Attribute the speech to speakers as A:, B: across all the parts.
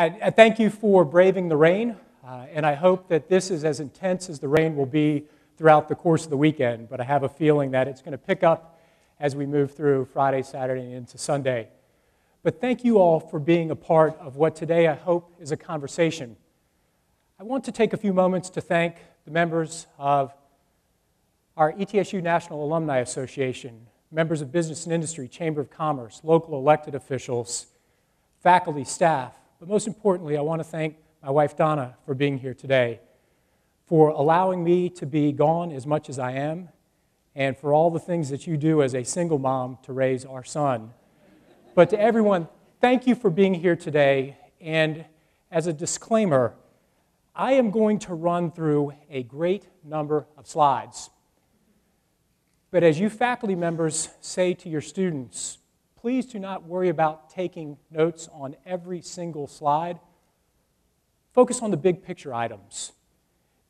A: I thank you for braving the rain, and I hope that this is as intense as the rain will be throughout the course of the weekend, but I have a feeling that it's going to pick up as we move through Friday, Saturday, and into Sunday. But thank you all for being a part of what today I hope is a conversation. I want to take a few moments to thank the members of our ETSU National Alumni Association, members of Business and Industry, Chamber of Commerce, local elected officials, faculty, staff, but most importantly, I want to thank my wife Donna for being here today, for allowing me to be gone as much as I am, and for all the things that you do as a single mom to raise our son. But to everyone, thank you for being here today, and as a disclaimer, I am going to run through a great number of slides. But as you faculty members say to your students, please do not worry about taking notes on every single slide. Focus on the big picture items.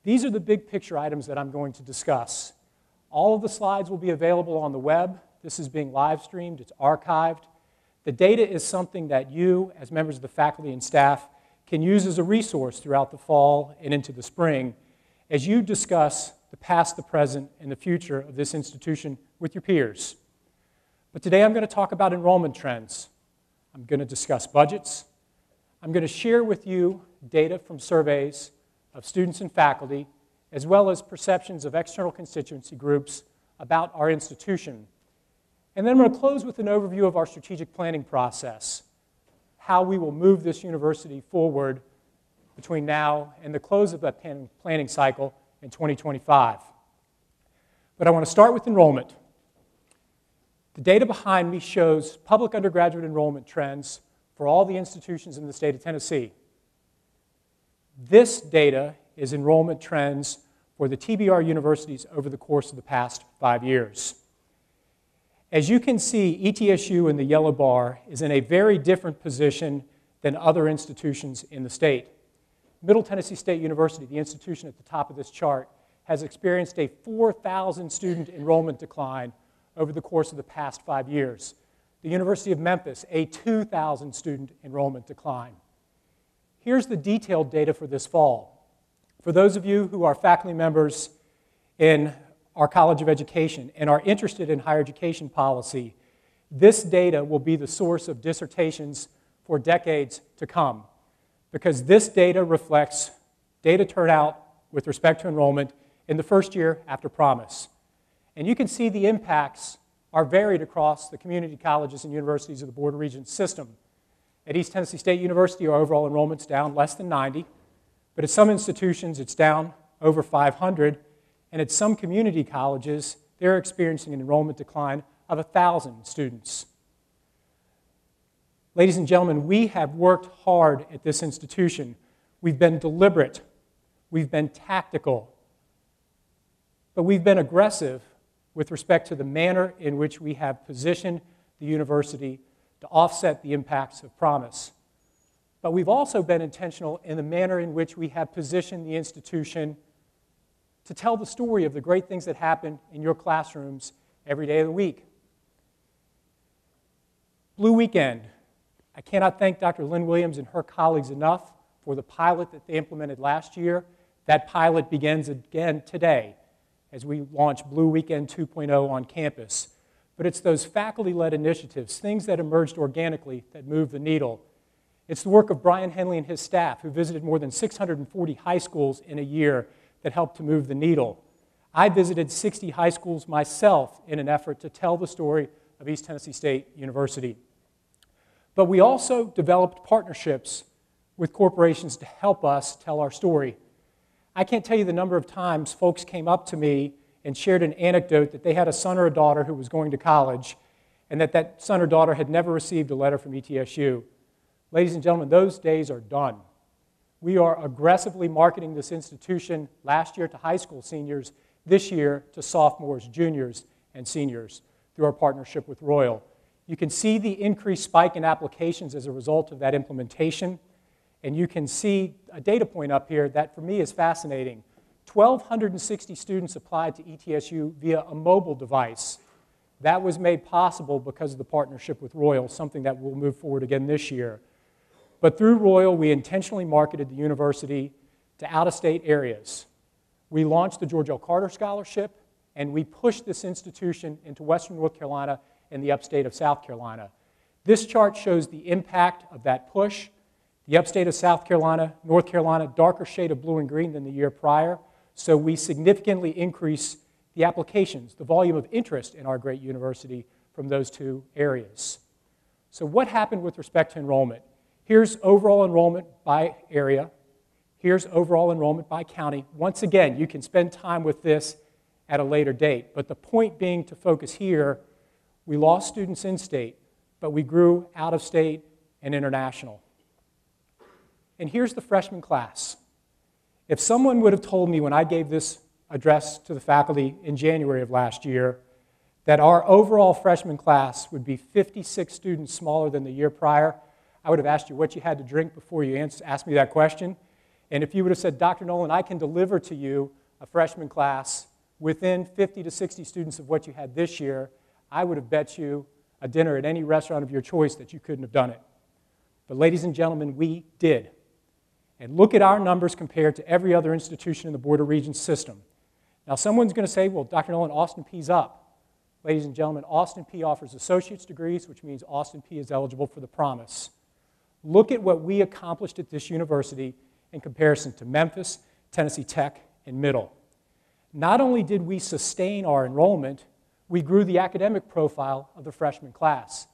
A: These are the big picture items that I'm going to discuss. All of the slides will be available on the web. This is being live streamed. It's archived. The data is something that you, as members of the faculty and staff, can use as a resource throughout the fall and into the spring as you discuss the past, the present, and the future of this institution with your peers. But today I'm going to talk about enrollment trends. I'm going to discuss budgets. I'm going to share with you data from surveys of students and faculty, as well as perceptions of external constituency groups about our institution. And then I'm going to close with an overview of our strategic planning process, how we will move this university forward between now and the close of that planning cycle in 2025. But I want to start with enrollment. The data behind me shows public undergraduate enrollment trends for all the institutions in the state of Tennessee. This data is enrollment trends for the TBR universities over the course of the past 5 years. As you can see, ETSU in the yellow bar is in a very different position than other institutions in the state. Middle Tennessee State University, the institution at the top of this chart, has experienced a 4,000 student enrollment decline over the course of the past 5 years. The University of Memphis, a 2,000 student enrollment decline. Here's the detailed data for this fall. For those of you who are faculty members in our College of Education and are interested in higher education policy, this data will be the source of dissertations for decades to come, because this data reflects data turnout with respect to enrollment in the first year after promise. And you can see the impacts are varied across the community colleges and universities of the Board of Regents system. At East Tennessee State University, our overall enrollment's down less than 90, but at some institutions it's down over 500, and at some community colleges, they're experiencing an enrollment decline of 1,000 students. Ladies and gentlemen, we have worked hard at this institution. We've been deliberate, we've been tactical, but we've been aggressive with respect to the manner in which we have positioned the university to offset the impacts of promise. But we've also been intentional in the manner in which we have positioned the institution to tell the story of the great things that happen in your classrooms every day of the week. Blue Weekend. I cannot thank Dr. Lynn Williams and her colleagues enough for the pilot that they implemented last year. That pilot begins again today as we launch Blue Weekend 2.0 on campus. But it's those faculty-led initiatives, things that emerged organically that move the needle. It's the work of Brian Henley and his staff, who visited more than 640 high schools in a year, that helped to move the needle. I visited 60 high schools myself in an effort to tell the story of East Tennessee State University. But we also developed partnerships with corporations to help us tell our story. I can't tell you the number of times folks came up to me and shared an anecdote that they had a son or a daughter who was going to college, and that son or daughter had never received a letter from ETSU. Ladies and gentlemen, those days are done. We are aggressively marketing this institution last year to high school seniors, this year to sophomores, juniors, and seniors through our partnership with Royal. You can see the increased spike in applications as a result of that implementation. And you can see a data point up here that for me is fascinating. 1,260 students applied to ETSU via a mobile device. That was made possible because of the partnership with Royal, something that will move forward again this year. But through Royal, we intentionally marketed the university to out-of-state areas. We launched the George L. Carter Scholarship, and we pushed this institution into Western North Carolina and the upstate of South Carolina. This chart shows the impact of that push. The upstate of South Carolina, North Carolina, darker shade of blue and green than the year prior. So we significantly increased the applications, the volume of interest in our great university from those two areas. So what happened with respect to enrollment? Here's overall enrollment by area. Here's overall enrollment by county. Once again, you can spend time with this at a later date. But the point being to focus here, we lost students in-state, but we grew out-of-state and international. And here's the freshman class. If someone would have told me when I gave this address to the faculty in January of last year that our overall freshman class would be 56 students smaller than the year prior, I would have asked you what you had to drink before you asked me that question. And if you would have said, Dr. Noland, I can deliver to you a freshman class within 50 to 60 students of what you had this year, I would have bet you a dinner at any restaurant of your choice that you couldn't have done it. But ladies and gentlemen, we did. And look at our numbers compared to every other institution in the Board of Regents system. Now someone's going to say, well, Dr. Noland, Austin Peay's up. Ladies and gentlemen, Austin Peay offers associate's degrees, which means Austin Peay is eligible for the promise. Look at what we accomplished at this university in comparison to Memphis, Tennessee Tech, and Middle. Not only did we sustain our enrollment, we grew the academic profile of the freshman class.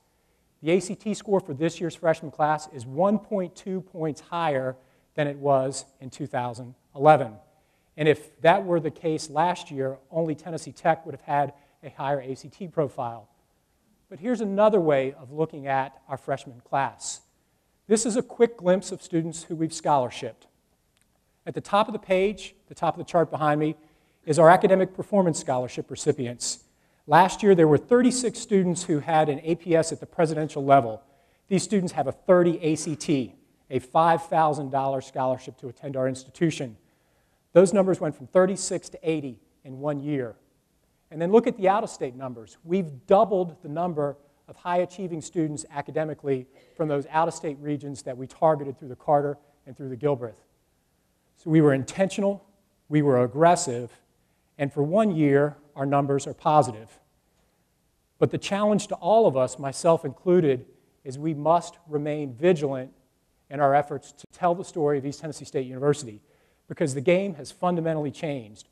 A: The ACT score for this year's freshman class is 1.2 points higher than it was in 2011. And if that were the case last year, only Tennessee Tech would have had a higher ACT profile. But here's another way of looking at our freshman class. This is a quick glimpse of students who we've scholarshiped. At the top of the page, the top of the chart behind me, is our academic performance scholarship recipients. Last year, there were 36 students who had an APS at the presidential level. These students have a 30 ACT, a $5,000 scholarship to attend our institution. Those numbers went from 36 to 80 in 1 year. And then look at the out-of-state numbers. We've doubled the number of high-achieving students academically from those out-of-state regions that we targeted through the Carter and through the Gilbreth. So we were intentional, we were aggressive, and for 1 year, our numbers are positive. But the challenge to all of us, myself included, is we must remain vigilant in our efforts to tell the story of East Tennessee State University, because the game has fundamentally changed.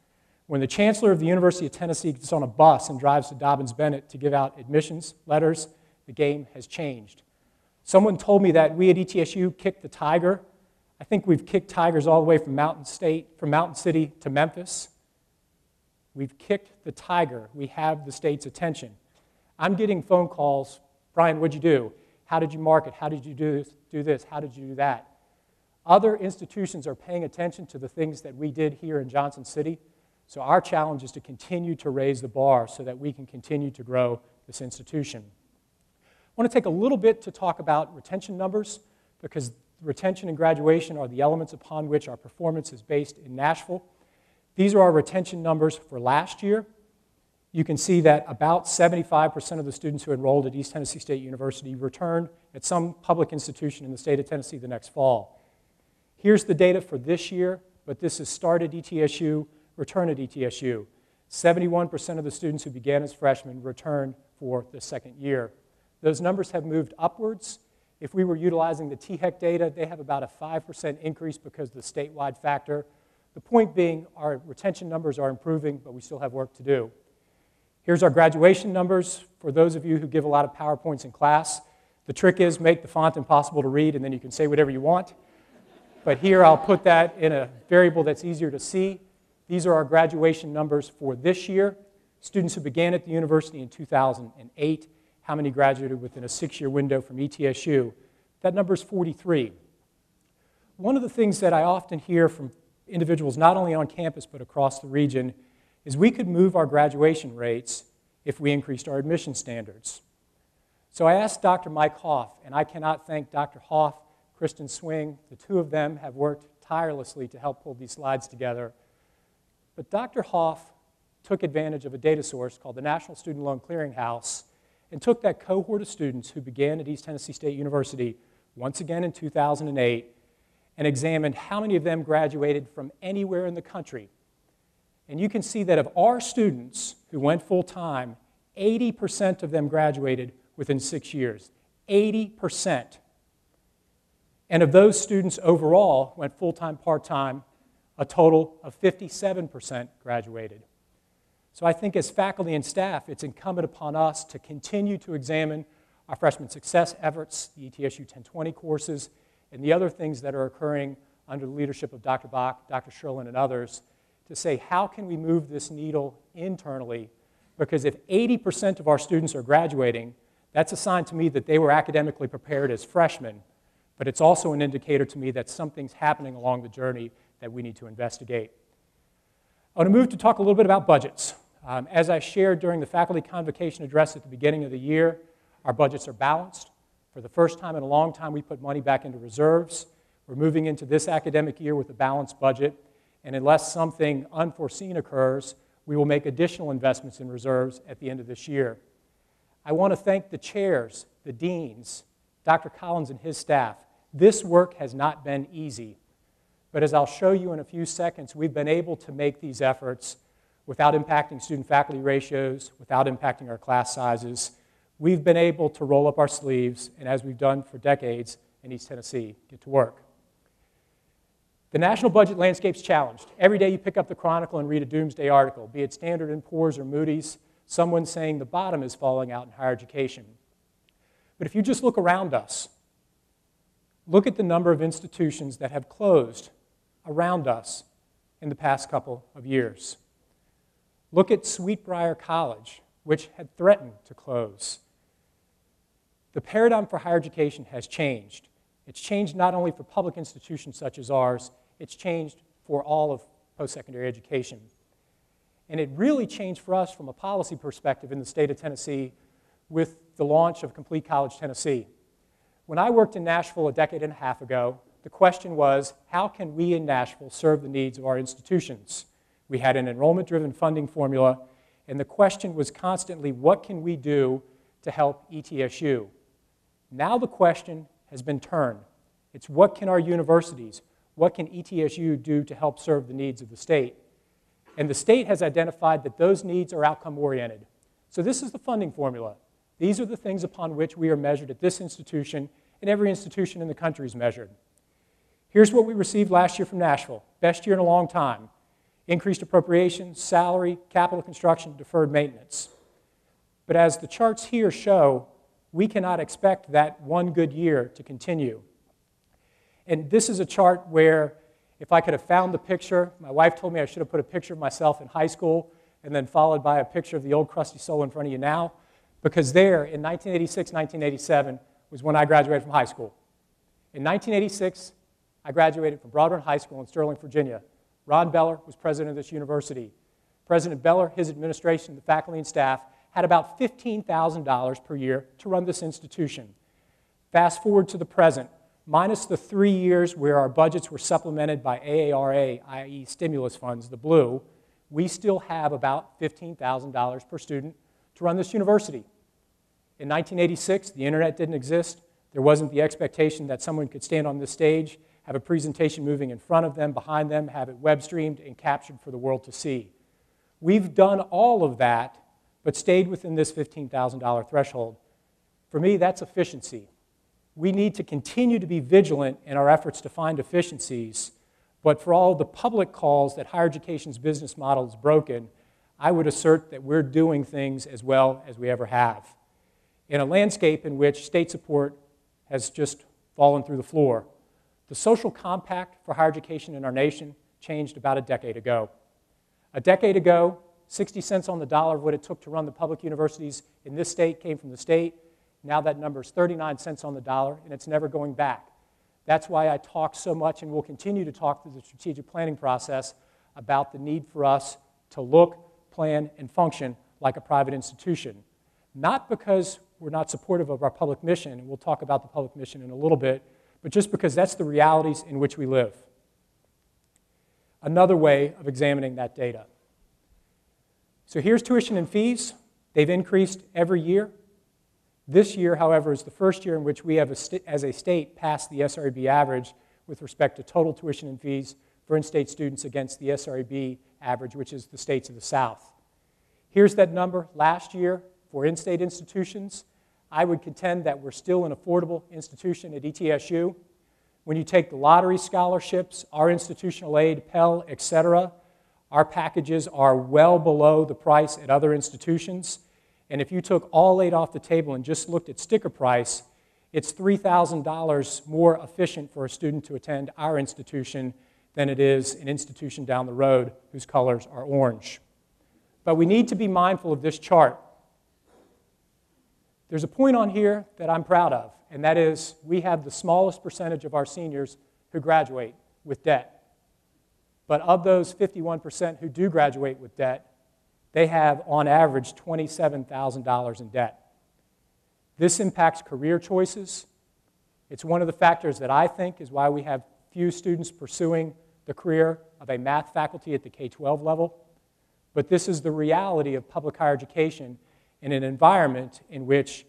A: When the chancellor of the University of Tennessee gets on a bus and drives to Dobbins-Bennett to give out admissions letters, the game has changed. Someone told me that we at ETSU kicked the tiger. I think we've kicked tigers all the way from Mountain City to Memphis. We've kicked the tiger. We have the state's attention. I'm getting phone calls, Brian, what'd you do? How did you market? How did you do this? How did you do that? Other institutions are paying attention to the things that we did here in Johnson City. So our challenge is to continue to raise the bar so that we can continue to grow this institution. I want to take a little bit to talk about retention numbers, because retention and graduation are the elements upon which our performance is based in Nashville. These are our retention numbers for last year. You can see that about 75% of the students who enrolled at East Tennessee State University returned at some public institution in the state of Tennessee the next fall. Here's the data for this year, but this is start at ETSU, return at ETSU. 71% of the students who began as freshmen returned for the second year. Those numbers have moved upwards. If we were utilizing the THEC data, they have about a 5% increase because of the statewide factor. The point being, our retention numbers are improving, but we still have work to do. Here's our graduation numbers for those of you who give a lot of PowerPoints in class. The trick is make the font impossible to read, and then you can say whatever you want. But here I'll put that in a variable that's easier to see. These are our graduation numbers for this year. Students who began at the university in 2008, how many graduated within a 6-year window from ETSU? That number is 43. One of the things that I often hear from individuals, not only on campus but across the region, is we could move our graduation rates if we increased our admission standards. So I asked Dr. Mike Hoff, and I cannot thank Dr. Hoff, Kristen Swing. The two of them have worked tirelessly to help pull these slides together. But Dr. Hoff took advantage of a data source called the National Student Loan Clearinghouse and took that cohort of students who began at East Tennessee State University once again in 2008, and examined how many of them graduated from anywhere in the country. And you can see that of our students who went full-time, 80% of them graduated within 6 years. 80%. And of those students overall went full-time, part-time, a total of 57% graduated. So I think as faculty and staff, it's incumbent upon us to continue to examine our freshman success efforts, the ETSU 1020 courses, and the other things that are occurring under the leadership of Dr. Bach, Dr. Sherlin, and others, to say how can we move this needle internally, because if 80% of our students are graduating, that's a sign to me that they were academically prepared as freshmen, but it's also an indicator to me that something's happening along the journey that we need to investigate. I want to move to talk a little bit about budgets. As I shared during the faculty convocation address at the beginning of the year, our budgets are balanced. For the first time in a long time, we put money back into reserves. We're moving into this academic year with a balanced budget, and unless something unforeseen occurs, we will make additional investments in reserves at the end of this year. I want to thank the chairs, the deans, Dr. Collins and his staff. This work has not been easy, but as I'll show you in a few seconds, we've been able to make these efforts without impacting student-faculty ratios, without impacting our class sizes. We've been able to roll up our sleeves, and as we've done for decades in East Tennessee, get to work. The national budget landscape's challenged. Every day you pick up the Chronicle and read a doomsday article, be it Standard & Poor's or Moody's, someone saying the bottom is falling out in higher education. But if you just look around us, look at the number of institutions that have closed around us in the past couple of years. Look at Sweetbriar College, which had threatened to close. The paradigm for higher education has changed. It's changed not only for public institutions such as ours, it's changed for all of post-secondary education. And it really changed for us from a policy perspective in the state of Tennessee with the launch of Complete College Tennessee. When I worked in Nashville a decade and a half ago, the question was, how can we in Nashville serve the needs of our institutions? We had an enrollment-driven funding formula, and the question was constantly, what can we do to help ETSU? Now the question has been turned. It's what can our universities, what can ETSU do to help serve the needs of the state? And the state has identified that those needs are outcome-oriented. So this is the funding formula. These are the things upon which we are measured at this institution, and every institution in the country is measured. Here's what we received last year from Nashville. Best year in a long time. Increased appropriations, salary, capital construction, deferred maintenance. But as the charts here show, we cannot expect that one good year to continue. And this is a chart where, if I could have found the picture, my wife told me I should have put a picture of myself in high school and then followed by a picture of the old crusty soul in front of you now, because there, in 1986, 1987, was when I graduated from high school. In 1986, I graduated from Broadrun High School in Sterling, Virginia. Ron Beller was president of this university. President Beller, his administration, the faculty and staff, had about $15,000 per year to run this institution. Fast forward to the present, minus the 3 years where our budgets were supplemented by AARA, i.e. stimulus funds, the blue, we still have about $15,000 per student to run this university. In 1986, the internet didn't exist. There wasn't the expectation that someone could stand on this stage, have a presentation moving in front of them, behind them, have it web streamed and captured for the world to see. We've done all of that, but stayed within this $15,000 threshold. For me, that's efficiency. We need to continue to be vigilant in our efforts to find efficiencies, but for all the public calls that higher education's business model is broken, I would assert that we're doing things as well as we ever have. In a landscape in which state support has just fallen through the floor, the social compact for higher education in our nation changed about a decade ago. A decade ago, 60 cents on the dollar of what it took to run the public universities in this state came from the state. Now that number is 39 cents on the dollar, and it's never going back. That's why I talk so much and will continue to talk through the strategic planning process about the need for us to look, plan, and function like a private institution. Not because we're not supportive of our public mission, and we'll talk about the public mission in a little bit, but just because that's the realities in which we live. Another way of examining that data. So here's tuition and fees. They've increased every year. This year, however, is the first year in which we have, as a state, passed the SREB average with respect to total tuition and fees for in-state students against the SREB average, which is the states of the South. Here's that number last year for in-state institutions. I would contend that we're still an affordable institution at ETSU. When you take the lottery scholarships, our institutional aid, Pell, etc., our packages are well below the price at other institutions. And if you took all aid off the table and just looked at sticker price, it's $3,000 more efficient for a student to attend our institution than it is an institution down the road whose colors are orange. But we need to be mindful of this chart. There's a point on here that I'm proud of, and that is we have the smallest percentage of our seniors who graduate with debt. But of those 51% who do graduate with debt, they have, on average, $27,000 in debt. This impacts career choices. It's one of the factors that I think is why we have few students pursuing the career of a math faculty at the K-12 level. But this is the reality of public higher education in an environment in which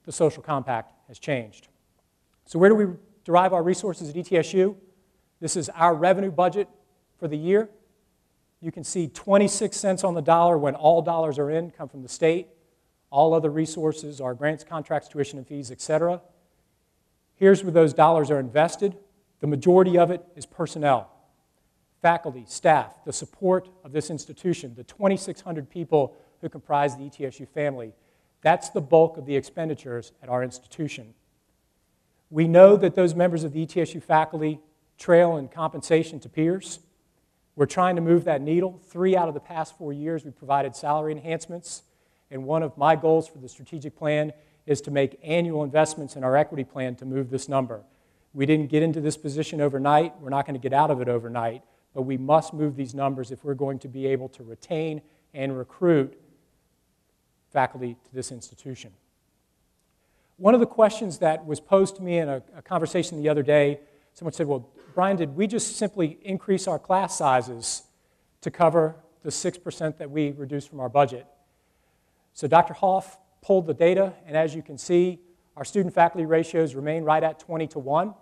A: the social compact has changed. So where do we derive our resources at ETSU? This is our revenue budget for the year. You can see 26 cents on the dollar when all dollars are in come from the state. All other resources are grants, contracts, tuition and fees, etc. Here's where those dollars are invested. The majority of it is personnel, faculty, staff, the support of this institution, the 2,600 people who comprise the ETSU family. That's the bulk of the expenditures at our institution. We know that those members of the ETSU faculty trail in compensation to peers. We're trying to move that needle. 3 out of the past 4 years, we provided salary enhancements. And one of my goals for the strategic plan is to make annual investments in our equity plan to move this number. We didn't get into this position overnight. We're not going to get out of it overnight. But we must move these numbers if we're going to be able to retain and recruit faculty to this institution. One of the questions that was posed to me in a conversation the other day, someone said, well, Brian, did we just simply increase our class sizes to cover the 6% that we reduced from our budget? So Dr. Hoff pulled the data, and as you can see, our student-faculty ratios remain right at 20-1,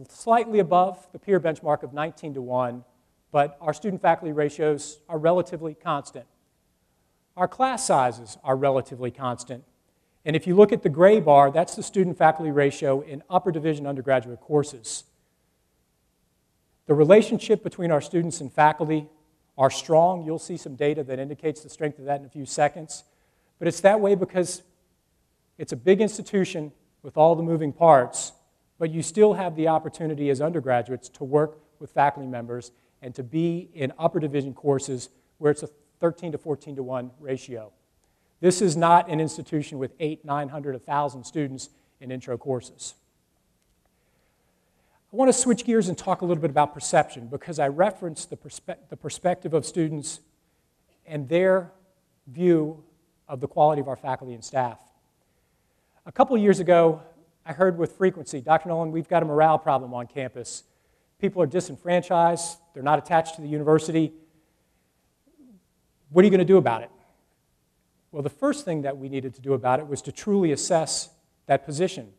A: slightly above the peer benchmark of 19-1, but our student-faculty ratios are relatively constant. Our class sizes are relatively constant, and if you look at the gray bar, that's the student-faculty ratio in upper division undergraduate courses. The relationship between our students and faculty are strong. You'll see some data that indicates the strength of that in a few seconds. But it's that way because it's a big institution with all the moving parts, but you still have the opportunity as undergraduates to work with faculty members and to be in upper division courses where it's a 13 to 14 to 1 ratio. This is not an institution with 800, 900, 1,000 students in intro courses. I want to switch gears and talk a little bit about perception because I referenced the perspective of students and their view of the quality of our faculty and staff. A couple of years ago, I heard with frequency, Dr. Noland, we've got a morale problem on campus. People are disenfranchised, they're not attached to the university. What are you going to do about it? Well, the first thing that we needed to do about it was to truly assess that position.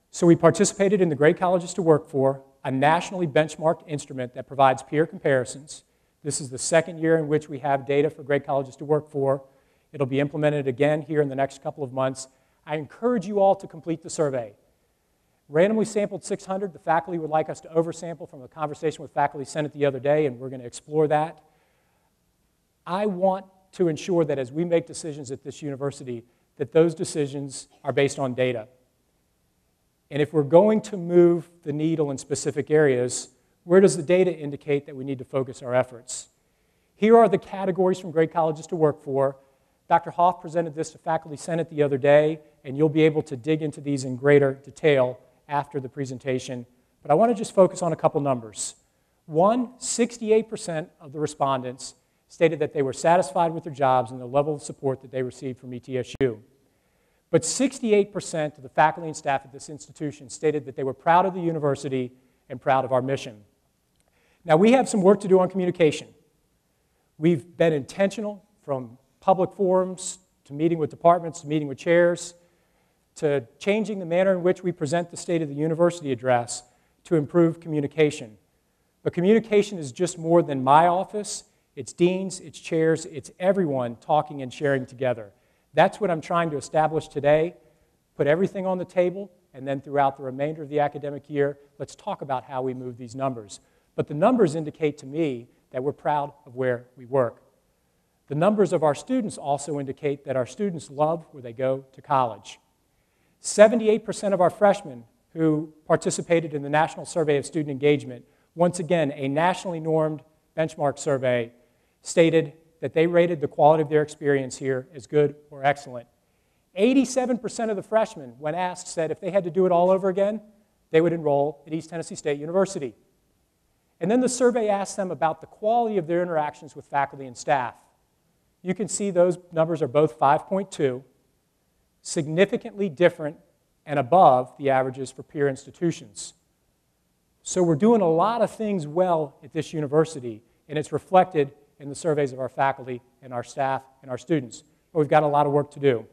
A: So we participated in the Great Colleges to Work For, a nationally benchmarked instrument that provides peer comparisons. This is the second year in which we have data for Great Colleges to Work For. It'll be implemented again here in the next couple of months. I encourage you all to complete the survey. Randomly sampled 600. The faculty would like us to oversample from a conversation with Faculty Senate the other day, and we're going to explore that. I want to ensure that as we make decisions at this university, that those decisions are based on data. And if we're going to move the needle in specific areas, where does the data indicate that we need to focus our efforts? Here are the categories from Great Colleges to Work For. Dr. Hoff presented this to Faculty Senate the other day, and you'll be able to dig into these in greater detail after the presentation. But I want to just focus on a couple numbers. 68% of the respondents stated that they were satisfied with their jobs and the level of support that they received from ETSU. But 68% of the faculty and staff at this institution stated that they were proud of the university and proud of our mission. Now, we have some work to do on communication. We've been intentional from public forums to meeting with departments, to meeting with chairs, to changing the manner in which we present the State of the University address to improve communication. But communication is just more than my office. It's deans, it's chairs, it's everyone talking and sharing together. That's what I'm trying to establish today. Put everything on the table, and then throughout the remainder of the academic year, let's talk about how we move these numbers. But the numbers indicate to me that we're proud of where we work. The numbers of our students also indicate that our students love where they go to college. 78% of our freshmen who participated in the National Survey of Student Engagement, once again, a nationally normed benchmark survey, stated that they rated the quality of their experience here as good or excellent. 87% of the freshmen, when asked, said if they had to do it all over again, they would enroll at East Tennessee State University. And then the survey asked them about the quality of their interactions with faculty and staff. You can see those numbers are both 5.2, significantly different and above the averages for peer institutions. So we're doing a lot of things well at this university, and it's reflected in the surveys of our faculty and our staff and our students. But we've got a lot of work to do.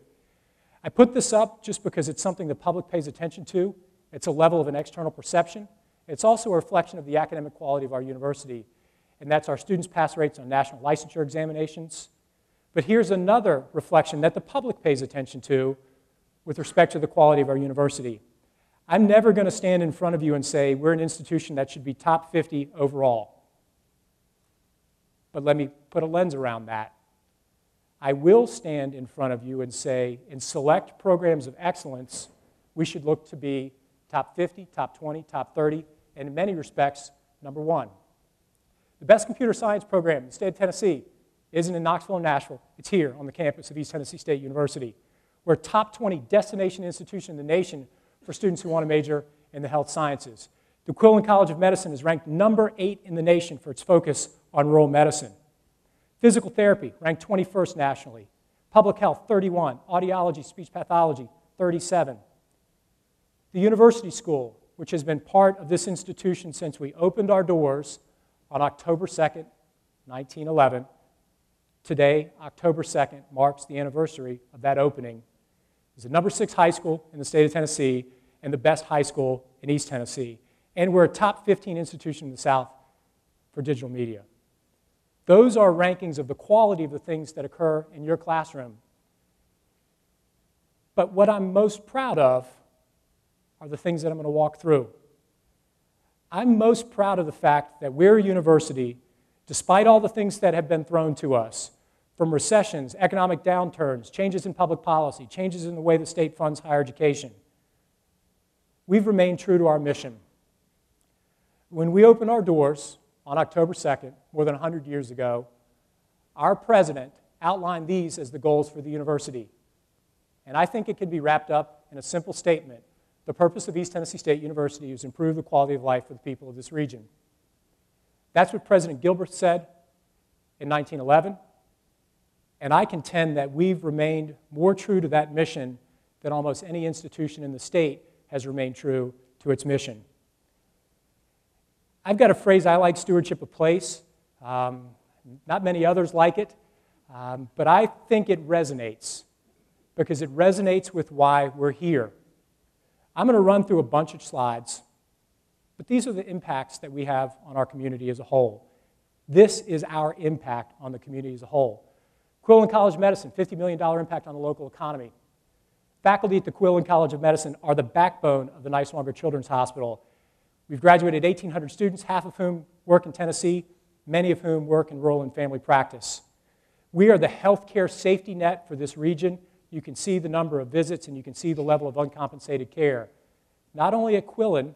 A: I put this up just because it's something the public pays attention to. It's a level of an external perception. It's also a reflection of the academic quality of our university, and that's our students' pass rates on national licensure examinations. But here's another reflection that the public pays attention to with respect to the quality of our university. I'm never going to stand in front of you and say we're an institution that should be top 50 overall. But let me put a lens around that. I will stand in front of you and say in select programs of excellence, we should look to be top 50, top 20, top 30, and in many respects, number one. The best computer science program in the state of Tennessee isn't in Knoxville or Nashville. It's here on the campus of East Tennessee State University. We're a top 20 destination institution in the nation for students who want to major in the health sciences. The Quillen College of Medicine is ranked number 8 in the nation for its focus on rural medicine. Physical therapy, ranked 21st nationally. Public health, 31. Audiology, speech pathology, 37. The University School, which has been part of this institution since we opened our doors on October 2nd, 1911. Today, October 2nd, marks the anniversary of that opening. It's the number 6 high school in the state of Tennessee and the best high school in East Tennessee. And we're a top 15 institution in the South for digital media. Those are rankings of the quality of the things that occur in your classroom. But what I'm most proud of are the things that I'm going to walk through. I'm most proud of the fact that we're a university, despite all the things that have been thrown to us, from recessions, economic downturns, changes in public policy, changes in the way the state funds higher education, we've remained true to our mission. When we opened our doors on October 2nd, more than 100 years ago, our president outlined these as the goals for the university. And I think it can be wrapped up in a simple statement. The purpose of East Tennessee State University is to improve the quality of life for the people of this region. That's what President Gilbert said in 1911. And I contend that we've remained more true to that mission than almost any institution in the state has remained true to its mission. I've got a phrase I like, stewardship of place. Not many others like it, but I think it resonates because it resonates with why we're here. I'm going to run through a bunch of slides, but these are the impacts that we have on our community as a whole. This is our impact on the community as a whole. Quillen College of Medicine, $50 million impact on the local economy. Faculty at the Quillen College of Medicine are the backbone of the Nice-Longer Children's Hospital. We've graduated 1,800 students, half of whom work in Tennessee, many of whom work in rural and family practice. We are the healthcare safety net for this region. You can see the number of visits and you can see the level of uncompensated care, not only at Quillen,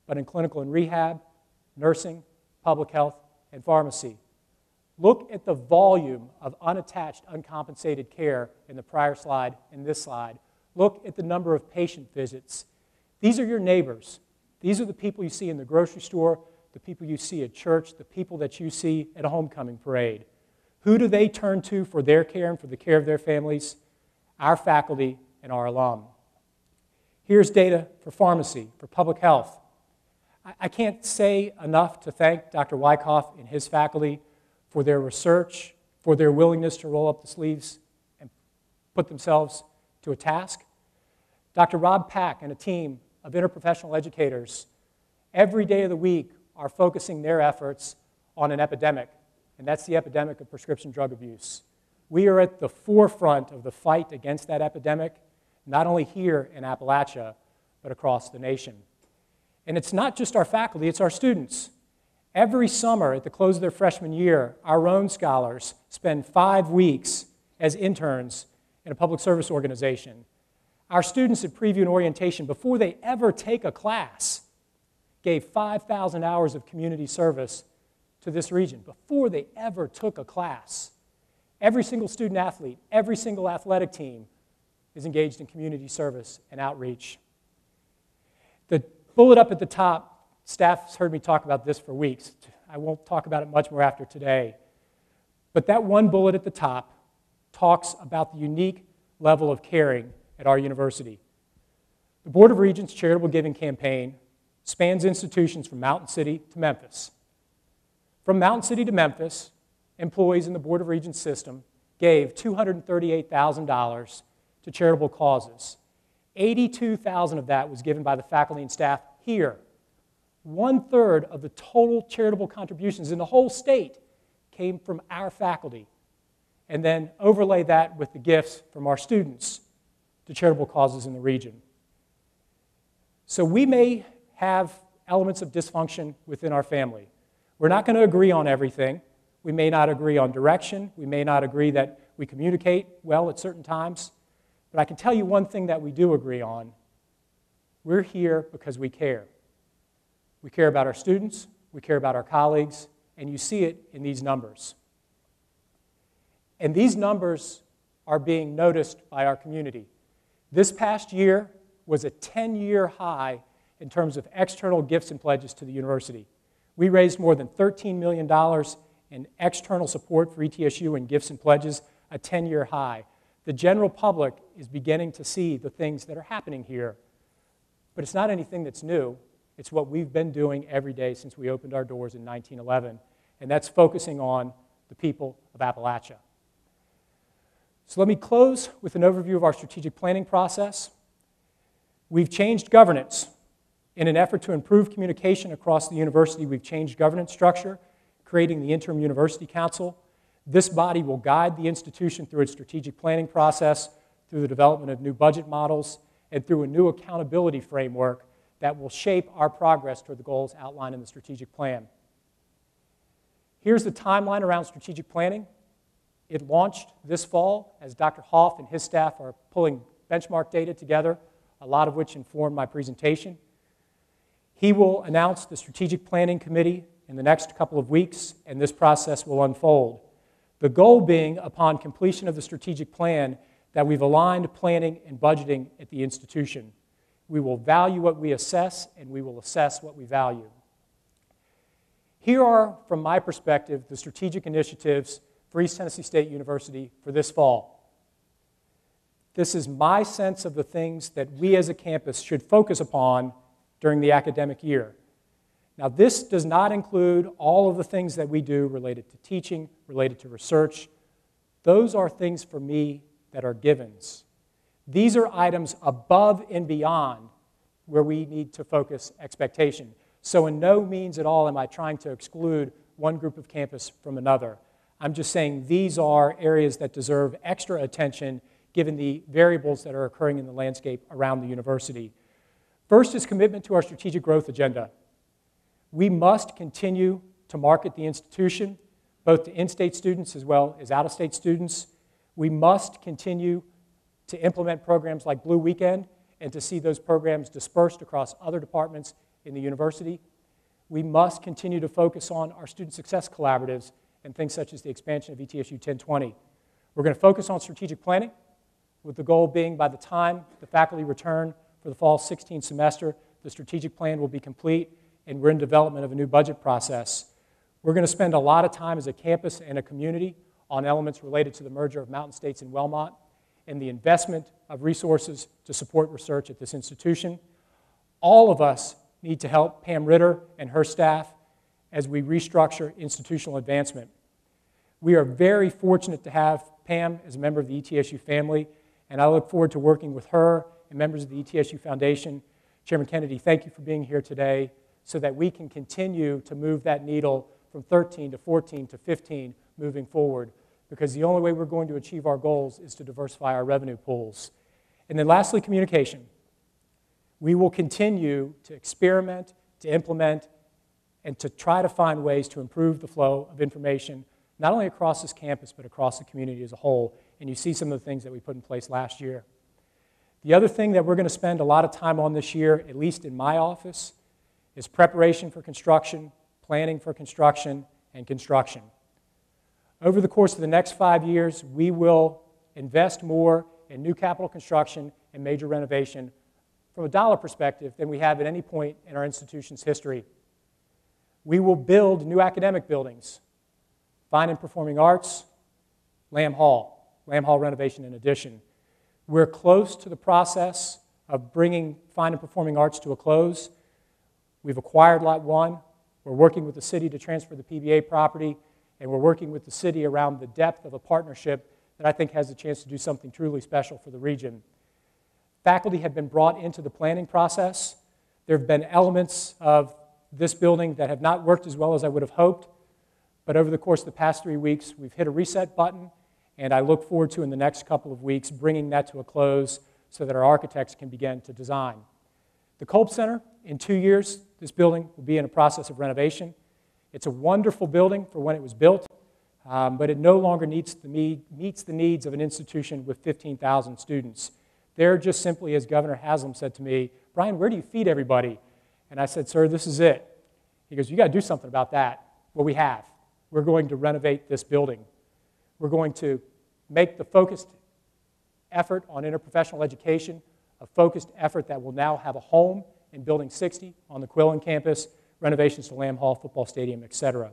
A: but in clinical and rehab, nursing, public health, and pharmacy. Look at the volume of unattached, uncompensated care in the prior slide and this slide. Look at the number of patient visits. These are your neighbors. These are the people you see in the grocery store, the people you see at church, the people that you see at a homecoming parade. Who do they turn to for their care and for the care of their families? Our faculty and our alum. Here's data for pharmacy, for public health. I can't say enough to thank Dr. Wyckoff and his faculty for their research, for their willingness to roll up the sleeves and put themselves to a task. Dr. Rob Pack and a team of interprofessional educators every day of the week are focusing their efforts on an epidemic, and that's the epidemic of prescription drug abuse. We are at the forefront of the fight against that epidemic, not only here in Appalachia, but across the nation. And it's not just our faculty, it's our students. Every summer at the close of their freshman year, our own scholars spend 5 weeks as interns in a public service organization. Our students at preview and orientation, before they ever take a class, gave 5,000 hours of community service to this region, before they ever took a class. Every single student athlete, every single athletic team is engaged in community service and outreach. The bullet up at the top, staff has heard me talk about this for weeks. I won't talk about it much more after today. But that one bullet at the top talks about the unique level of caring at our university. The Board of Regents Charitable Giving Campaign spans institutions from Mountain City to Memphis. From Mountain City to Memphis, employees in the Board of Regents system gave $238,000 to charitable causes. $82,000 of that was given by the faculty and staff here. 1/3 of the total charitable contributions in the whole state came from our faculty. And then overlay that with the gifts from our students to charitable causes in the region. So we may have elements of dysfunction within our family. We're not going to agree on everything. We may not agree on direction. We may not agree that we communicate well at certain times. But I can tell you one thing that we do agree on. We're here because we care. We care about our students, we care about our colleagues, and you see it in these numbers. And these numbers are being noticed by our community. This past year was a 10-year high in terms of external gifts and pledges to the university. We raised more than $13 million in external support for ETSU in gifts and pledges, a 10-year high. The general public is beginning to see the things that are happening here. But it's not anything that's new. It's what we've been doing every day since we opened our doors in 1911, and that's focusing on the people of Appalachia. So let me close with an overview of our strategic planning process. We've changed governance. In an effort to improve communication across the university, we've changed governance structure, creating the Interim University Council. This body will guide the institution through its strategic planning process, through the development of new budget models, and through a new accountability framework that will shape our progress toward the goals outlined in the strategic plan. Here's the timeline around strategic planning. It launched this fall as Dr. Hoff and his staff are pulling benchmark data together, a lot of which informed my presentation. He will announce the strategic planning committee in the next couple of weeks, and this process will unfold. The goal being, upon completion of the strategic plan, that we've aligned planning and budgeting at the institution. We will value what we assess, and we will assess what we value. Here are, from my perspective, the strategic initiatives for East Tennessee State University for this fall. This is my sense of the things that we as a campus should focus upon during the academic year. Now, this does not include all of the things that we do related to teaching, related to research. Those are things for me that are givens. These are items above and beyond where we need to focus expectation. So in no means at all am I trying to exclude one group of campus from another. I'm just saying these are areas that deserve extra attention given the variables that are occurring in the landscape around the university. First is commitment to our strategic growth agenda. We must continue to market the institution, both to in-state students as well as out-of-state students. We must continue to implement programs like Blue Weekend and to see those programs dispersed across other departments in the university. We must continue to focus on our student success collaboratives and things such as the expansion of ETSU 1020. We're going to focus on strategic planning, with the goal being by the time the faculty return for the fall 16 semester, the strategic plan will be complete, and we're in development of a new budget process. We're going to spend a lot of time as a campus and a community on elements related to the merger of Mountain States and Wellmont and the investment of resources to support research at this institution. All of us need to help Pam Ritter and her staff as we restructure institutional advancement. We are very fortunate to have Pam as a member of the ETSU family. and I look forward to working with her and members of the ETSU Foundation. Chairman Kennedy, thank you for being here today so that we can continue to move that needle from 13 to 14 to 15 moving forward, because the only way we're going to achieve our goals is to diversify our revenue pools. And then lastly, communication. We will continue to experiment, to implement, and to try to find ways to improve the flow of information, not only across this campus, but across the community as a whole. And you see some of the things that we put in place last year. The other thing that we're going to spend a lot of time on this year, at least in my office, is preparation for construction, planning for construction, and construction. Over the course of the next 5 years, we will invest more in new capital construction and major renovation from a dollar perspective than we have at any point in our institution's history. We will build new academic buildings, fine and performing arts, Lamb Hall renovation in addition. We're close to the process of bringing fine and performing arts to a close. We've acquired Lot 1. We're working with the city to transfer the PBA property, and we're working with the city around the depth of a partnership that I think has a chance to do something truly special for the region. Faculty have been brought into the planning process. There have been elements of this building that have not worked as well as I would have hoped, but over the course of the past 3 weeks, we've hit a reset button, and I look forward to, in the next couple of weeks, bringing that to a close so that our architects can begin to design. The Culp Center, in 2 years, this building will be in a process of renovation. It's a wonderful building for when it was built, but it no longer meets the needs of an institution with 15,000 students. They're just simply, as Governor Haslam said to me, "Brian, where do you feed everybody?" And I said, "Sir, this is it." He goes, "You got to do something about that." Well, we have. We're going to renovate this building. We're going to make the focused effort on interprofessional education a focused effort that will now have a home in Building 60 on the Quillen campus, renovations to Lamb Hall, football stadium, etc.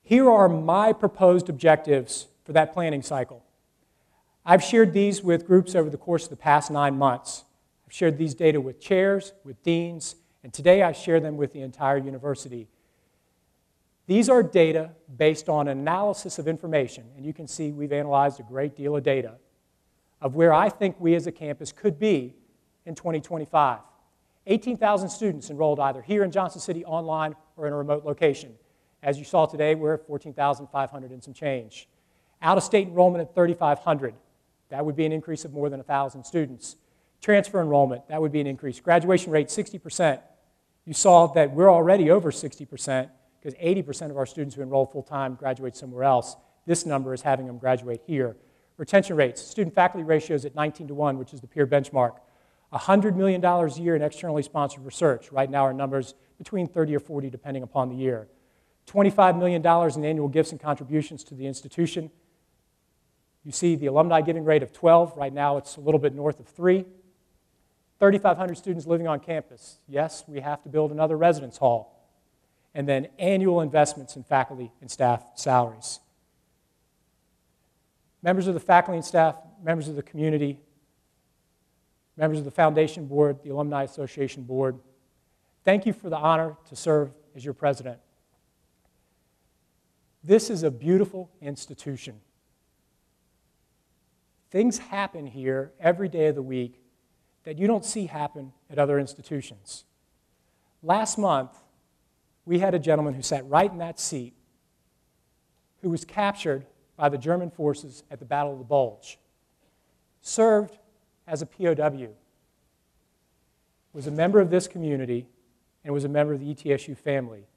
A: Here are my proposed objectives for that planning cycle. I've shared these with groups over the course of the past 9 months. I've shared these data with chairs, with deans, and today I share them with the entire university. These are data based on analysis of information, and you can see we've analyzed a great deal of data of where I think we as a campus could be in 2025. 18,000 students enrolled either here in Johnson City online or in a remote location. As you saw today, we're at 14,500 and some change. Out-of-state enrollment at 3,500. That would be an increase of more than 1,000 students. Transfer enrollment, that would be an increase. Graduation rate, 60%. You saw that we're already over 60% because 80% of our students who enroll full-time graduate somewhere else. This number is having them graduate here. Retention rates, student-faculty ratios at 19:1, which is the peer benchmark. $100 million a year in externally sponsored research. Right now our numbers between 30 or 40 depending upon the year. $25 million in annual gifts and contributions to the institution. You see the alumni giving rate of 12. Right now it's a little bit north of 3. 3,500 students living on campus. Yes, we have to build another residence hall. And then annual investments in faculty and staff salaries. Members of the faculty and staff, members of the community, members of the Foundation Board, the Alumni Association Board, thank you for the honor to serve as your president. This is a beautiful institution. Things happen here every day of the week that you don't see happen at other institutions. Last month, we had a gentleman who sat right in that seat who was captured by the German forces at the Battle of the Bulge, served as a POW, was a member of this community, and was a member of the ETSU family.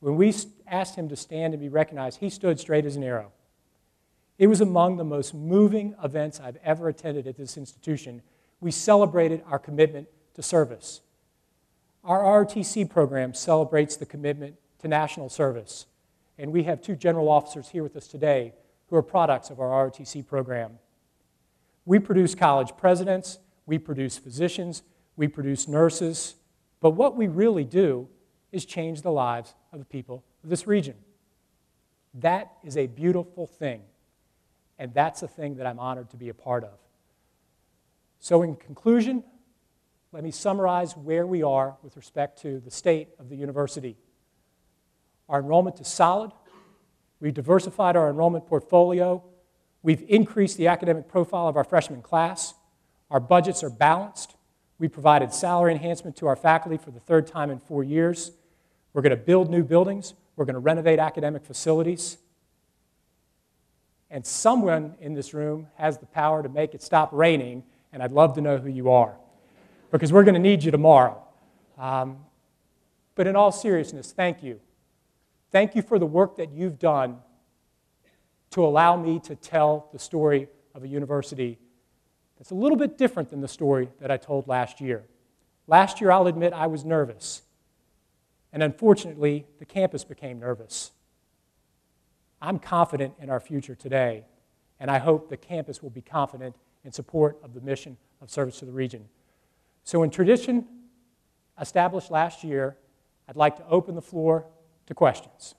A: When we asked him to stand and be recognized, he stood straight as an arrow. It was among the most moving events I've ever attended at this institution. We celebrated our commitment to service. Our ROTC program celebrates the commitment to national service, and we have 2 general officers here with us today who are products of our ROTC program. We produce college presidents, we produce physicians, we produce nurses, but what we really do is change the lives of the people of this region. That is a beautiful thing, and that's a thing that I'm honored to be a part of. So in conclusion, let me summarize where we are with respect to the state of the university. Our enrollment is solid. We've diversified our enrollment portfolio. We've increased the academic profile of our freshman class. Our budgets are balanced. We provided salary enhancement to our faculty for the third time in 4 years. We're going to build new buildings. We're going to renovate academic facilities. And someone in this room has the power to make it stop raining, and I'd love to know who you are, because we're going to need you tomorrow. But in all seriousness, thank you. Thank you for the work that you've done to allow me to tell the story of a university that's a little bit different than the story that I told last year. Last year, I'll admit, I was nervous. And unfortunately, the campus became nervous. I'm confident in our future today, and I hope the campus will be confident in support of the mission of service to the region. So in tradition established last year, I'd like to open the floor to questions.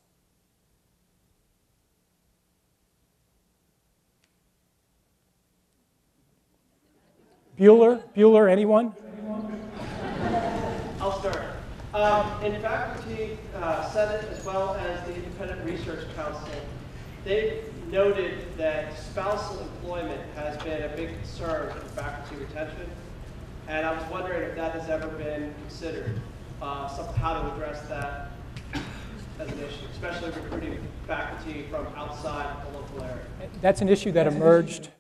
A: Bueller, anyone?
B: I'll start. In Faculty Senate, as well as the Independent Research Council, they've noted that spousal employment has been a big concern for faculty retention, and I was wondering if that has ever been considered, how to address that as an issue, especially recruiting faculty from outside the local area.
A: That's an issue that emerged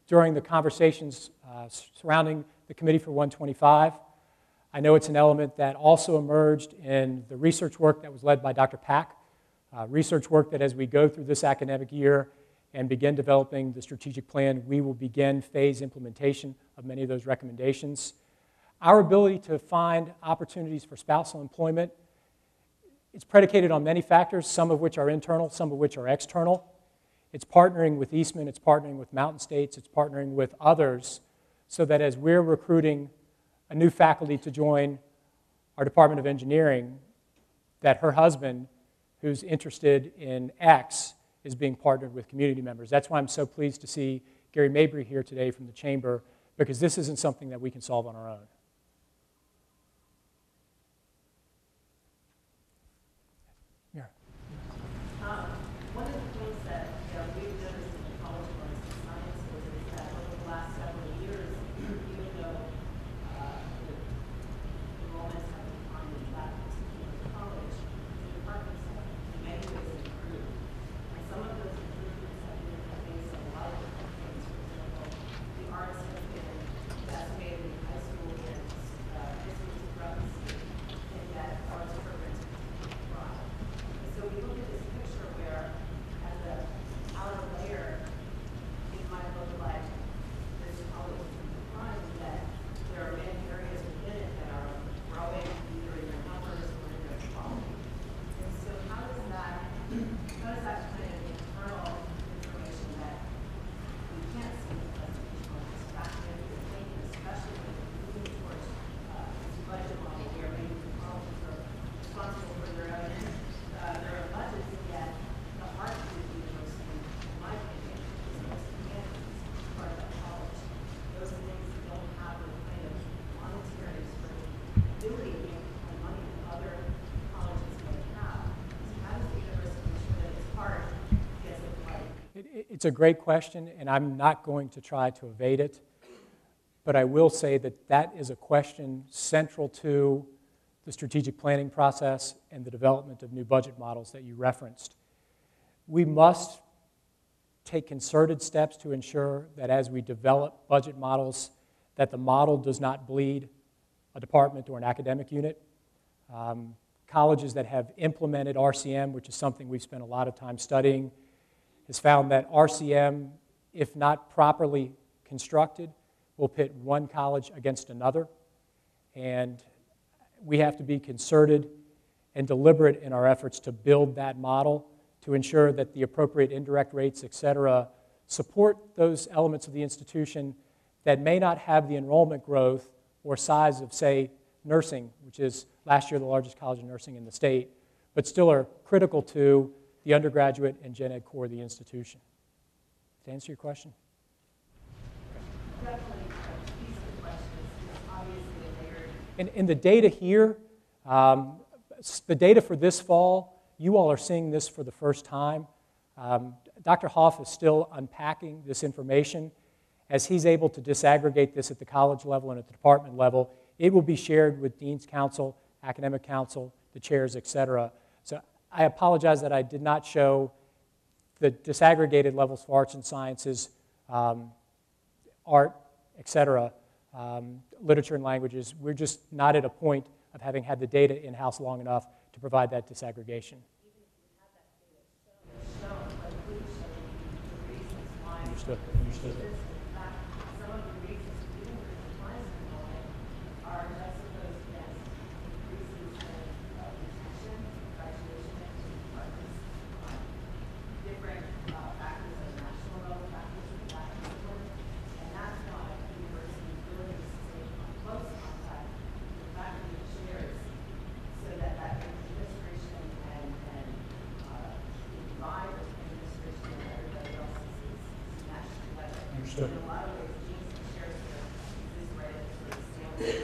A: during the conversations surrounding the Committee for 125. I know it's an element that also emerged in the research work that was led by Dr. Pack, research work that as we go through this academic year and begin developing the strategic plan, we will begin phase implementation of many of those recommendations. Our ability to find opportunities for spousal employment, it's predicated on many factors, some of which are internal, some of which are external. It's partnering with Eastman, it's partnering with Mountain States, it's partnering with others, so that as we're recruiting a new faculty to join our Department of Engineering, that her husband, who's interested in X, is being partnered with community members. That's why I'm so pleased to see Gary Mabry here today from the Chamber, because this isn't something that we can solve on our own. Yeah.
C: One of the things that we've noticed in the College of Arts and Sciences is that over the last several years, even though enrollments have declined in that particular college, the departments have in many ways improved. And some of those improvements have been in the face of a lot of different things. For example, the arts has been decimated in high school and history throughout the state, and that arts programs continue to thrive. And so we look at this picture where, as an outer layer, it might look like this college is in decline, and that there are many areas within it that are growing either in their numbers or in their quality. And so how does that kind of internal information that we can't see because of this factor into thinking, especially when we're moving towards this budget model where maybe the colleges are responsible for their own budgets, and yet the heart of the university, in my opinion, is most humanities, part of that college. Those things don't have the kind of monetary sort of ability to make money that other colleges may have. So how does the university ensure that its heart gets it right?
A: It's a great question, and I'm not going to try to evade it, but I will say that that is a question central to the strategic planning process and the development of new budget models that you referenced. We must take concerted steps to ensure that as we develop budget models, that the model does not bleed a department or an academic unit. Colleges that have implemented RCM, which is something we've spent a lot of time studying, has found that RCM, if not properly constructed, will pit one college against another. And we have to be concerted and deliberate in our efforts to build that model to ensure that the appropriate indirect rates, et cetera, support those elements of the institution that may not have the enrollment growth or size of, say, nursing, which is last year the largest college of nursing in the state, but still are critical to the undergraduate and gen ed core of the institution. To answer your question?
C: Definitely, these are the questions. It's obviously a layered.
A: In the data here, the data for this fall, you all are seeing this for the first time. Dr. Hoff is still unpacking this information. As he's able to disaggregate this at the college level and at the department level, it will be shared with Dean's Council, Academic Council, the chairs, et cetera. So I apologize that I did not show the disaggregated levels for arts and sciences, art, et cetera, literature and languages. We're just not at a point of having had the data in-house long enough to provide that disaggregation. Understood. Understood.
C: Some of the reasons even for declines in enrollment are juxtaposed against increases in retention, graduation, and departments, different factors at national level, factors at that level, and that's why the university really needs to stay in close contact with faculty and chairs so that that administration and divide between administration and everybody else is matched together.
A: Understood.
C: In a lot of ways, deans and chairs here is right at sort of standstill.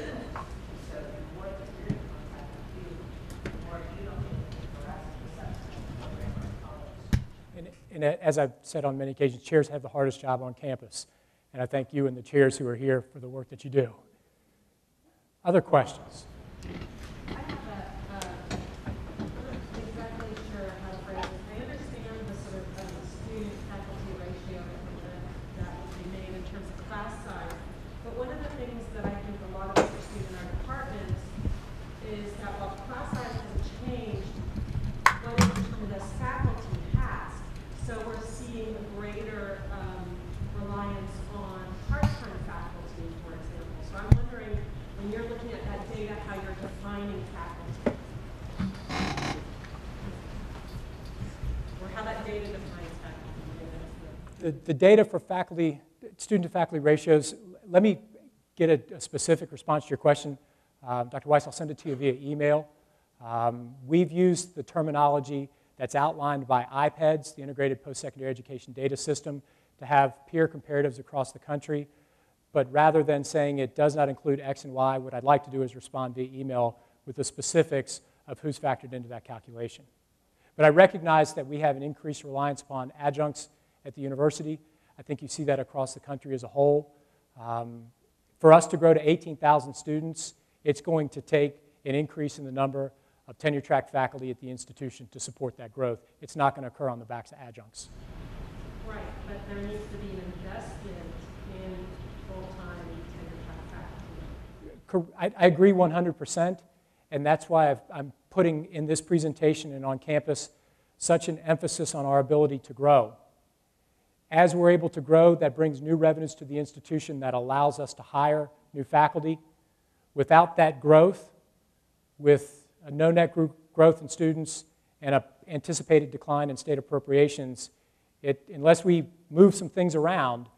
C: So the more that you're in contact with you, the more you don't get the correct perception of the program or college.
A: And as I've said on many occasions, chairs have the hardest job on campus. And I thank you and the chairs who are here for the work that you do. Other questions?
D: I have I'm not exactly sure how to phrase it. I understand the sort of student-faculty ratio that would be made in terms of class size. But one of the things that I think a lot of us are seeing in our departments is that while class size hasn't changed, what is determined as faculty has. So we're seeing a greater reliance on part-time faculty, for example. So I'm wondering, when you're looking at that data, how you're defining faculty, or how that data defines faculty.
A: The data for faculty, student-to-faculty ratios, let me get a specific response to your question. Dr. Weiss, I'll send it to you via email. We've used the terminology that's outlined by IPEDS, the Integrated Post-Secondary Education Data System, to have peer comparatives across the country. But rather than saying it does not include X and Y, what I'd like to do is respond via email with the specifics of who's factored into that calculation. But I recognize that we have an increased reliance upon adjuncts at the university. I think you see that across the country as a whole. For us to grow to 18,000 students, it's going to take an increase in the number of tenure-track faculty at the institution to support that growth. It's not going to occur on the backs of adjuncts.
D: Right, but there needs to be an investment in full-time tenure-track faculty.
A: I agree 100%, and that's why I'm putting in this presentation and on campus such an emphasis on our ability to grow. As we're able to grow, that brings new revenues to the institution that allows us to hire new faculty. Without that growth, with a no net growth in students and an anticipated decline in state appropriations, unless we move some things around,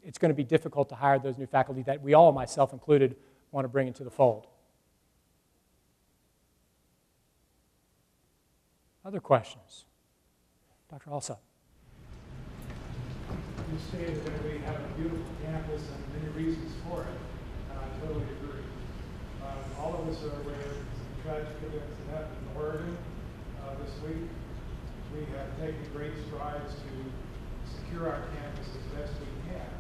A: it's going to be difficult to hire those new faculty that we all, myself included, want to bring into the fold. Other questions? Dr. Alsop.
E: You stated that we have a beautiful campus and many reasons for it, and I totally agree. All of us are aware of some tragic events that happened in Oregon this week. We have taken great strides to secure our campus as best we can.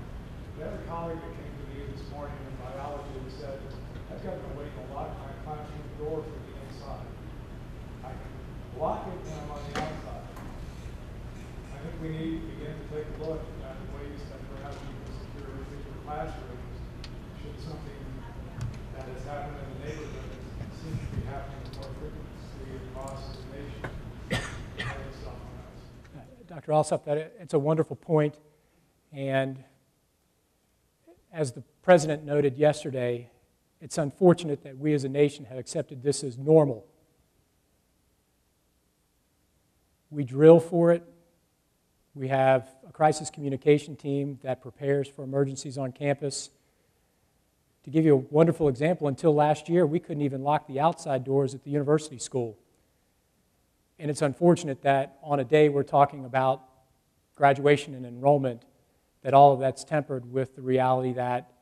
E: We had a colleague that came to me this morning in biology and said, I've gotten to wait a lot of time climbing through the door from the inside. I can block it when I'm on the outside. I think we need to begin to take a look at the ways that perhaps we can secure individual classrooms should something that has happened in the neighborhood that seems to be happening with more frequency across the nation.
A: Dr. Alsop, it's a wonderful point, and as the President noted yesterday, it's unfortunate that we as a nation have accepted this as normal. We drill for it. We have a crisis communication team that prepares for emergencies on campus. To give you a wonderful example, until last year, we couldn't even lock the outside doors at the university school. And it's unfortunate that on a day we're talking about graduation and enrollment, that all of that's tempered with the reality that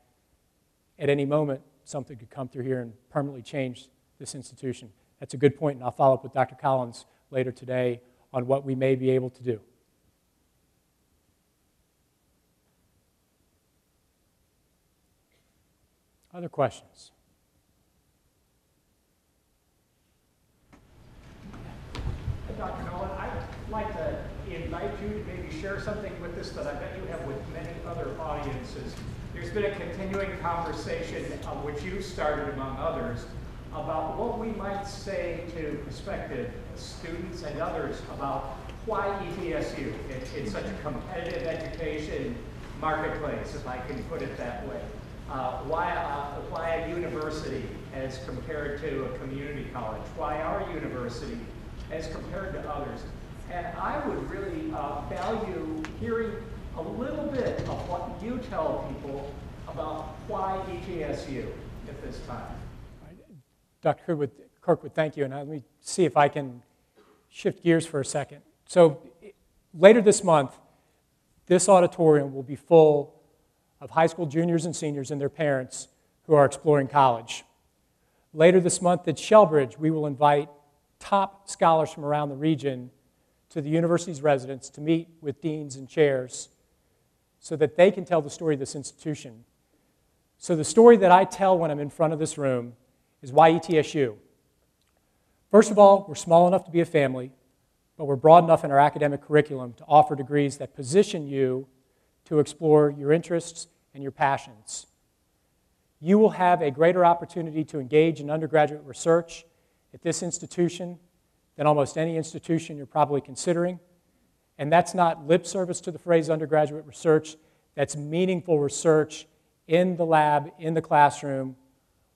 A: at any moment something could come through here and permanently change this institution. That's a good point, and I'll follow up with Dr. Collins later today on what we may be able to do. Other questions?
F: Dr. Noland, I'd like to invite you to maybe share something with us that I bet you have with many other audiences. There's been a continuing conversation, which you started among others, about what we might say to prospective students and others about why ETSU. It's such a competitive education marketplace, if I can put it that way. Why a university as compared to a community college? Why our university as compared to others? And I would really value hearing a little bit of what you tell people about why ETSU at this time.
A: Dr. Kirkwood, thank you. And let me see if I can shift gears for a second. So later this month, this auditorium will be full of high school juniors and seniors and their parents who are exploring college. Later this month at Shellbridge, we will invite top scholars from around the region to the university's residence to meet with deans and chairs so that they can tell the story of this institution. So the story that I tell when I'm in front of this room is why ETSU. First of all, we're small enough to be a family, but we're broad enough in our academic curriculum to offer degrees that position you to explore your interests and your passions. You will have a greater opportunity to engage in undergraduate research at this institution than almost any institution you're probably considering. And that's not lip service to the phrase undergraduate research. That's meaningful research in the lab, in the classroom,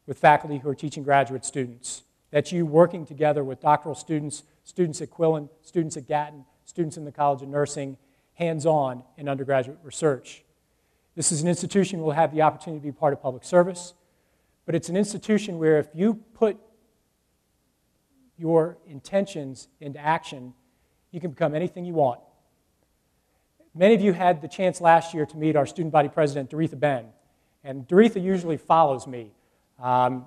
A: with faculty who are teaching graduate students. That's you working together with doctoral students, students at Quillen, students at Gatton, students in the College of Nursing, hands-on in undergraduate research. This is an institution who will have the opportunity to be part of public service, but it's an institution where if you put your intentions into action, you can become anything you want. Many of you had the chance last year to meet our student body president, Doretha Ben, and Doretha usually follows me.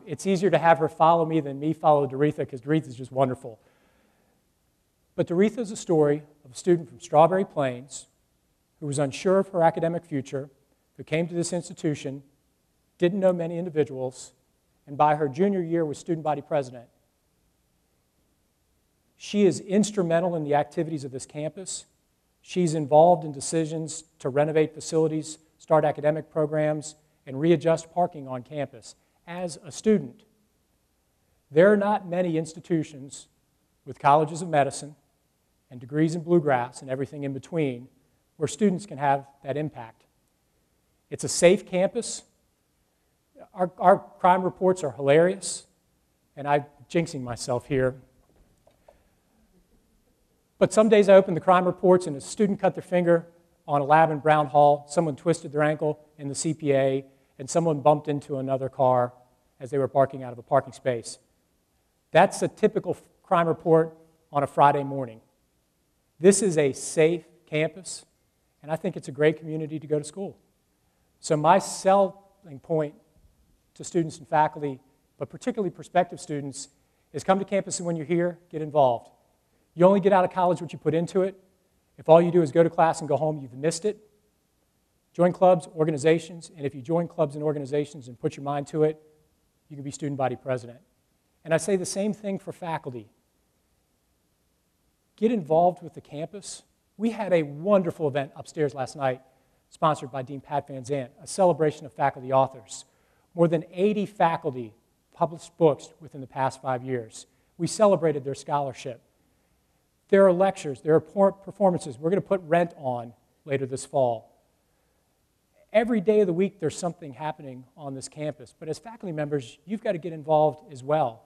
A: It's easier to have her follow me than me follow Doretha because Doretha is just wonderful. But Doretha is a story of a student from Strawberry Plains who was unsure of her academic future, who came to this institution, didn't know many individuals, and by her junior year was student body president. She is instrumental in the activities of this campus. She's involved in decisions to renovate facilities, start academic programs, and readjust parking on campus. As a student, there are not many institutions with colleges of medicine and degrees in bluegrass and everything in between where students can have that impact. It's a safe campus. Our crime reports are hilarious, and I'm jinxing myself here. But some days I open the crime reports and a student cut their finger on a lab in Brown Hall, someone twisted their ankle in the CPA, and someone bumped into another car as they were parking out of a parking space. That's a typical crime report on a Friday morning. This is a safe campus, and I think it's a great community to go to school. So my selling point to students and faculty, but particularly prospective students, is come to campus, and when you're here, get involved. You only get out of college what you put into it. If all you do is go to class and go home, you've missed it. Join clubs, organizations, and if you join clubs and organizations and put your mind to it, you can be student body president. And I say the same thing for faculty. Get involved with the campus. We had a wonderful event upstairs last night, sponsored by Dean Pat Van Zandt, a celebration of faculty authors. More than 80 faculty published books within the past 5 years. We celebrated their scholarship. There are lectures, there are performances. We're going to put Rent on later this fall. Every day of the week, there's something happening on this campus. But as faculty members, you've got to get involved as well.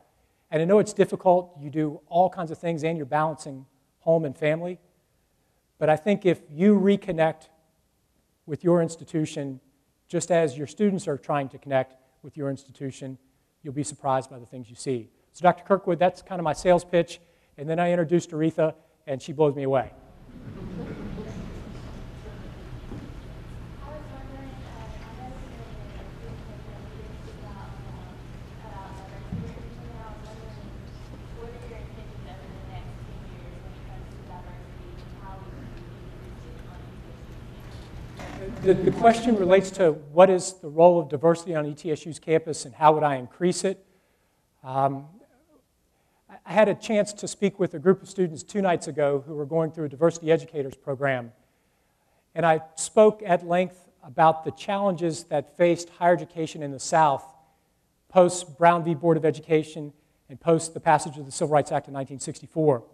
A: And I know it's difficult. You do all kinds of things, and you're balancing home and family. But I think if you reconnect with your institution, just as your students are trying to connect with your institution, you'll be surprised by the things you see. So Dr. Kirkwood, that's kind of my sales pitch. And then I introduced Doretha, and she blows me away. The question relates to what is the role of diversity on ETSU's campus and how would I increase it? I had a chance to speak with a group of students 2 nights ago who were going through a diversity educators program. And I spoke at length about the challenges that faced higher education in the South post Brown v. Board of Education and post the passage of the Civil Rights Act of 1964.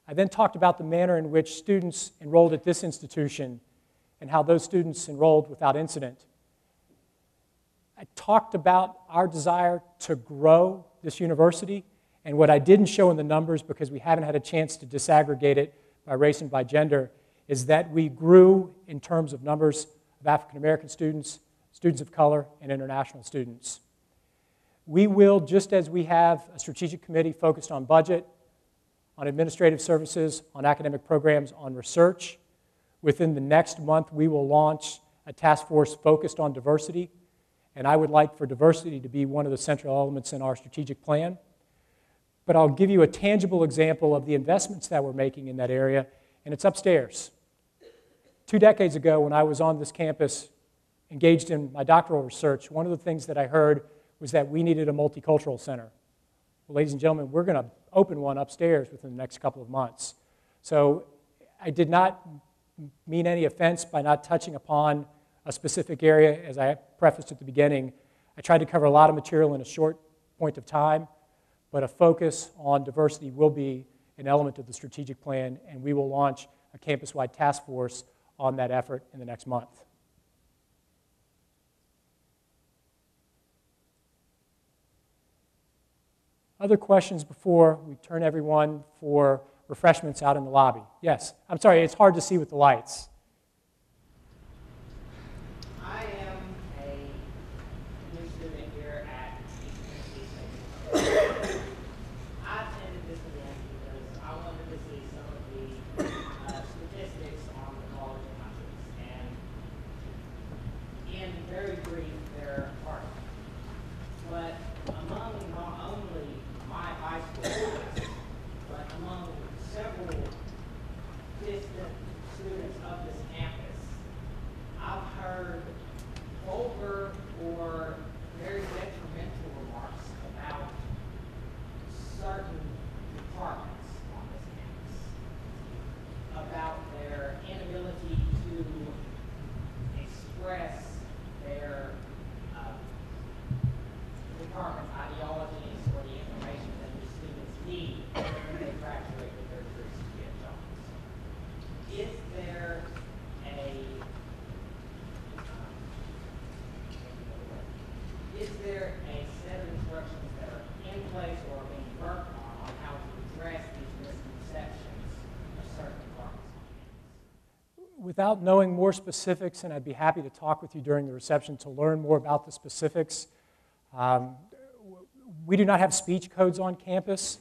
A: I then talked about the manner in which students enrolled at this institution and how those students enrolled without incident. I talked about our desire to grow this university, and what I didn't show in the numbers because we haven't had a chance to disaggregate it by race and by gender is that we grew in terms of numbers of African American students, students of color, and international students. We will, just as we have a strategic committee focused on budget, on administrative services, on academic programs, on research, within the next month we will launch a task force focused on diversity, and I would like for diversity to be one of the central elements in our strategic plan. But I'll give you a tangible example of the investments that we're making in that area, and it's upstairs. 2 decades ago, when I was on this campus engaged in my doctoral research, one of the things that I heard was that we needed a multicultural center. Well, ladies and gentlemen, we're going to open one upstairs within the next couple of months. So I did not mean any offense by not touching upon a specific area. As I prefaced at the beginning, I tried to cover a lot of material in a short point of time, but a focus on diversity will be an element of the strategic plan, and we will launch a campus-wide task force on that effort in the next month. Other questions before we turn everyone for refreshments out in the lobby? Yes, I'm sorry, it's hard to see with the lights.
G: I am a new student here at Etsu. I attended this event because I wanted to see some of the statistics on the college countries. And in very brief, they're hard. But among not only my high school class, but among several distant students of this campus, I've heard vulgar or very detrimental remarks about certain departments on this campus, about their inability to express their department's ideologies or the information that the students need when they graduate with their degrees to get jobs. Is there a set of instructions that are in place or are being worked on how to address these misconceptions of certain departments on campus?
A: Without knowing more specifics, and I'd be happy to talk with you during the reception to learn more about the specifics, we do not have speech codes on campus.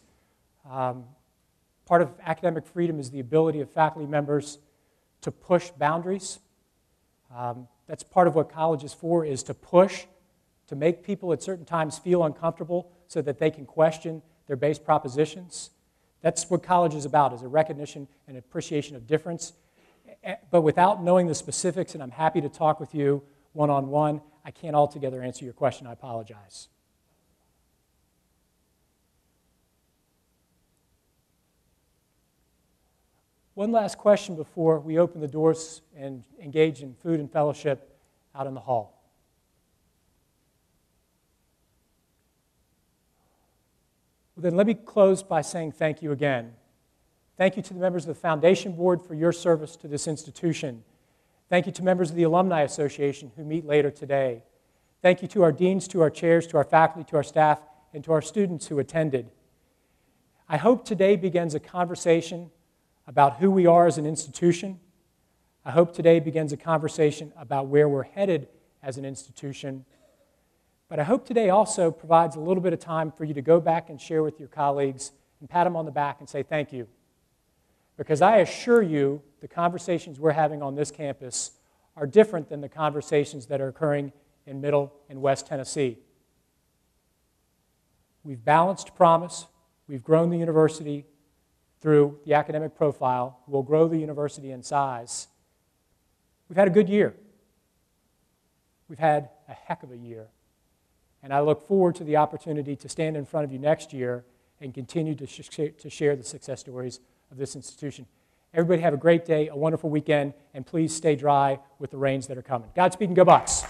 A: Part of academic freedom is the ability of faculty members to push boundaries. That's part of what college is for, is to push, to make people at certain times feel uncomfortable so that they can question their base propositions. That's what college is about, is a recognition and appreciation of difference. But without knowing the specifics, and I'm happy to talk with you one-on-one, I can't altogether answer your question. I apologize. One last question before we open the doors and engage in food and fellowship out in the hall. Well, then let me close by saying thank you again. Thank you to the members of the Foundation Board for your service to this institution. Thank you to members of the Alumni Association who meet later today. Thank you to our deans, to our chairs, to our faculty, to our staff, and to our students who attended. I hope today begins a conversation about who we are as an institution. I hope today begins a conversation about where we're headed as an institution. But I hope today also provides a little bit of time for you to go back and share with your colleagues and pat them on the back and say thank you. Because I assure you, the conversations we're having on this campus are different than the conversations that are occurring in Middle and West Tennessee. We've balanced promise. We've grown the university through the academic profile. We'll grow the university in size. We've had a good year. we've had a heck of a year. And I look forward to the opportunity to stand in front of you next year and continue to share the success stories of this institution. Everybody have a great day, a wonderful weekend, and please stay dry with the rains that are coming. Godspeed and go Bucks.